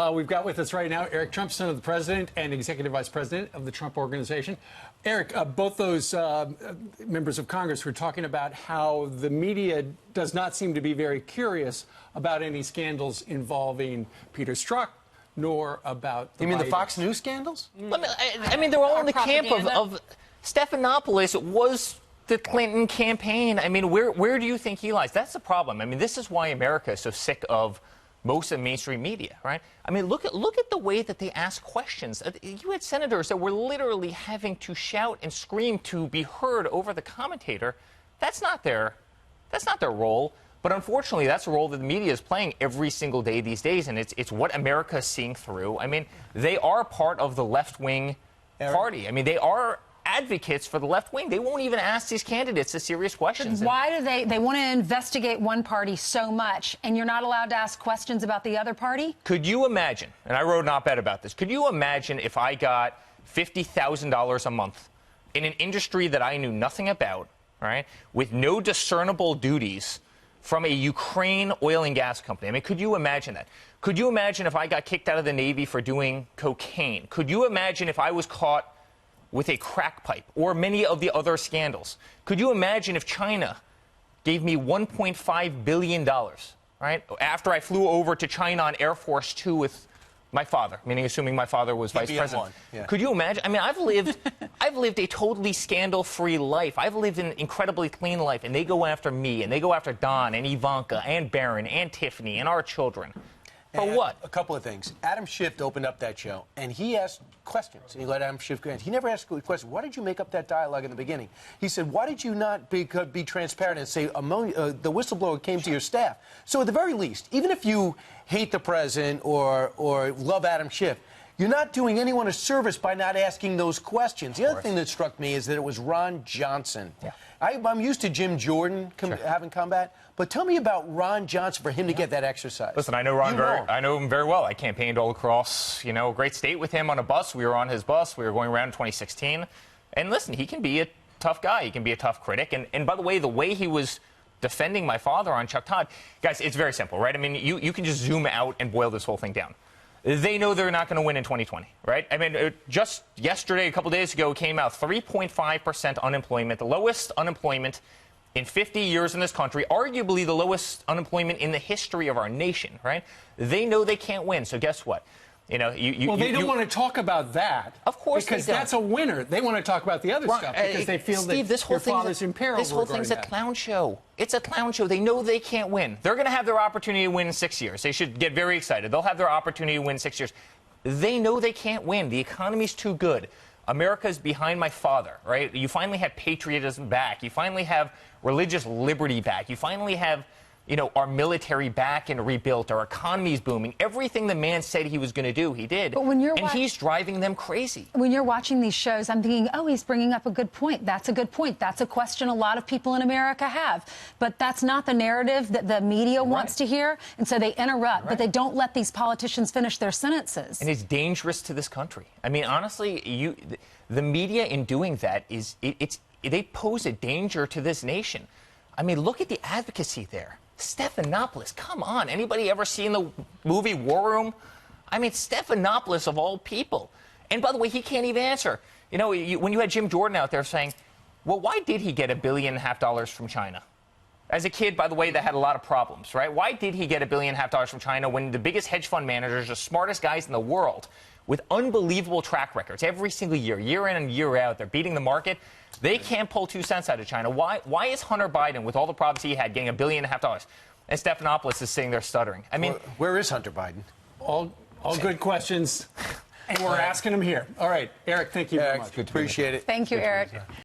We've got with us right now Eric Trump, son of the president and executive vice president of the Trump Organization. Eric, both those members of Congress were talking about how the media does not seem to be very curious about any scandals involving Peter Strzok, nor about the You mean Bidens. the Fox News scandals? I mean, they're all in the camp of Stephanopoulos was the Clinton campaign. I mean, where do you think he lies? That's the problem. I mean, this is why America is so sick of most of mainstream media, right? I mean, look at the way that they ask questions. You had senators that were literally having to shout and scream to be heard over the commentator. That's not their role. But unfortunately, that's a role that the media is playing every single day these days, and it's what America is seeing through. I mean, they are part of the left-wing party. I mean, they are advocates for the left wing. They won't even ask these candidates the serious questions. Why do they want to investigate one party so much, and you're not allowed to ask questions about the other party? Could you imagine, and I wrote an op-ed about this, could you imagine if I got $50,000 a month in an industry that I knew nothing about, right, with no discernible duties from a Ukraine oil and gas company? I mean, could you imagine that? Could you imagine if I got kicked out of the Navy for doing cocaine? Could you imagine if I was caught with a crack pipe or many of the other scandals? Could you imagine if China gave me $1.5 billion, right, after I flew over to China on Air Force Two with my father, meaning assuming my father was vice president? Yeah. Could you imagine? I mean, I've lived a totally scandal-free life. I've lived an incredibly clean life, and they go after me, and they go after Don and Ivanka and Barron and Tiffany and our children. For what? A couple of things. Adam Schiff opened up that show, and he asked questions. And he let Adam Schiff go. He never asked a question. Why did you make up that dialogue in the beginning? He said, why did you not be transparent and say the whistleblower came to your staff? So at the very least, even if you hate the president or love Adam Schiff, you're not doing anyone a service by not asking those questions. The other thing that struck me is that it was Ron Johnson. Yeah. I'm used to Jim Jordan having combat, but tell me about Ron Johnson for him to get that exercise. Listen, I know Ron I know him very well. I campaigned all across, a great state with him on a bus. We were on his bus. We were going around in 2016. And listen, he can be a tough guy. He can be a tough critic. And by the way he was defending my father on Chuck Todd, guys, it's very simple, right? I mean, you can just zoom out and boil this whole thing down. They know they're not going to win in 2020, right? I mean, just yesterday, a couple days ago, came out 3.5% unemployment, the lowest unemployment in 50 years in this country, arguably the lowest unemployment in the history of our nation, right? They know they can't win, so guess what? They don't want to talk about that. Of course because they don't. That's a winner. They want to talk about the other stuff because they feel Steve, that your father's in peril. This whole thing's a clown show. It's a clown show. They know they can't win. They're going to have their opportunity to win in 6 years. They should get very excited. They'll have their opportunity to win in 6 years. They know they can't win. The economy's too good. America's behind my father, right? You finally have patriotism back. You finally have religious liberty back. You finally have our military back and rebuilt. Our economy's booming. Everything the man said he was going to do, he did. But when and he's driving them crazy. When you're watching these shows, I'm thinking, oh, he's bringing up a good point. That's a good point. That's a question a lot of people in America have. But that's not the narrative that the media wants to hear. And so they interrupt, but they don't let these politicians finish their sentences. And it's dangerous to this country. I mean, honestly, the media in doing that they pose a danger to this nation. I mean, look at the advocacy there. Stephanopoulos, come on. Anybody ever seen the movie War Room? I mean, Stephanopoulos of all people. And by the way, he can't even answer. When you had Jim Jordan out there saying, well, why did he get $1.5 billion from China? As a kid, by the way, that had a lot of problems, right? Why did he get $1.5 billion from China when the biggest hedge fund managers, the smartest guys in the world, with unbelievable track records every single year in and year out, they're beating the market? They can't pull 2 cents out of China. Why is Hunter Biden, with all the problems he had, getting $1.5 billion, and Stephanopoulos is sitting there stuttering? I mean, where is Hunter Biden? All good questions, and we're asking him here. All right, Eric, thank you very much. Appreciate it. Thank you, Eric.